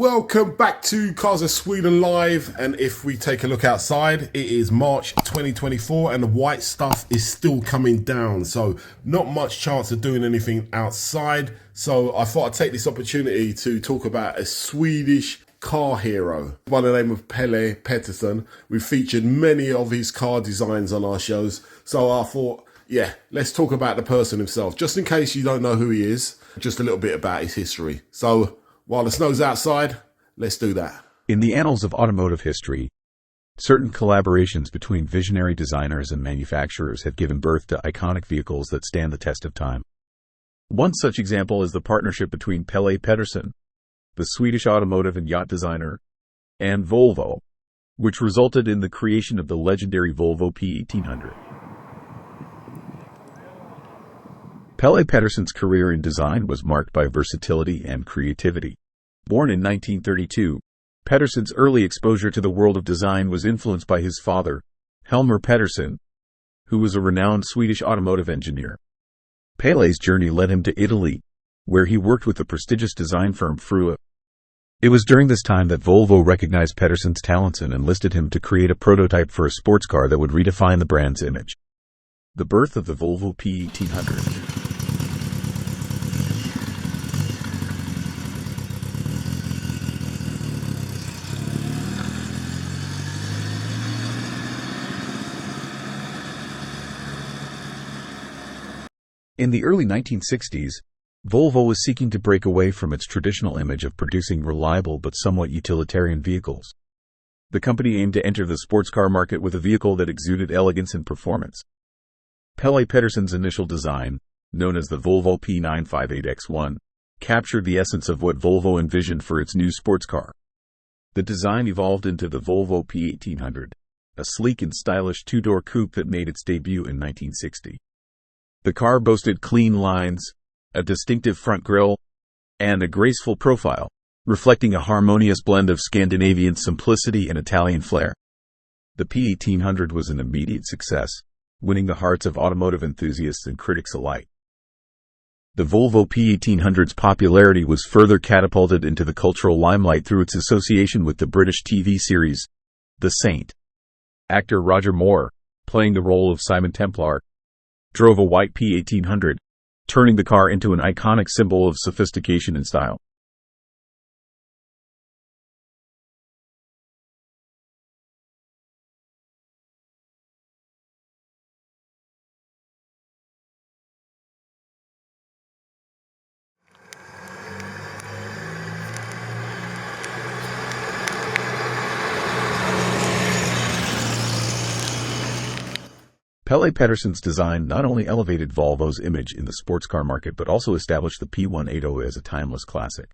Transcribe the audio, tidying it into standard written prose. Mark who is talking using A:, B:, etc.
A: Welcome back to Cars of Sweden Live, and if we take a look outside, it is March 2024 and the white stuff is still coming down, so not much chance of doing anything outside. So I thought I'd take this opportunity to talk about a Swedish car hero by the name of Pelle Pettersson. We've featured many of his car designs on our shows, so I thought, yeah, let's talk about the person himself. Just in case you don't know who he is, just a little bit about his history. So while the snow's outside, let's do that.
B: In the annals of automotive history, certain collaborations between visionary designers and manufacturers have given birth to iconic vehicles that stand the test of time. One such example is the partnership between Pelle Pettersson, the Swedish automotive and yacht designer, and Volvo, which resulted in the creation of the legendary Volvo P1800. Pelle Pettersson's career in design was marked by versatility and creativity. Born in 1932, Pettersson's early exposure to the world of design was influenced by his father, Helmer Pettersson, who was a renowned Swedish automotive engineer. Pelle's journey led him to Italy, where he worked with the prestigious design firm Frua. It was during this time that Volvo recognized Pettersson's talents and enlisted him to create a prototype for a sports car that would redefine the brand's image. The birth of the Volvo P1800. In the early 1960s, Volvo was seeking to break away from its traditional image of producing reliable but somewhat utilitarian vehicles. The company aimed to enter the sports car market with a vehicle that exuded elegance and performance. Pelle Pettersson's initial design, known as the Volvo P958X1, captured the essence of what Volvo envisioned for its new sports car. The design evolved into the Volvo P1800, a sleek and stylish two-door coupe that made its debut in 1960. The car boasted clean lines, a distinctive front grille, and a graceful profile, reflecting a harmonious blend of Scandinavian simplicity and Italian flair. The P1800 was an immediate success, winning the hearts of automotive enthusiasts and critics alike. The Volvo P1800's popularity was further catapulted into the cultural limelight through its association with the British TV series, The Saint. Actor Roger Moore, playing the role of Simon Templar, drove a white P1800, turning the car into an iconic symbol of sophistication and style. Pelle Pettersson's design not only elevated Volvo's image in the sports car market but also established the P1800 as a timeless classic.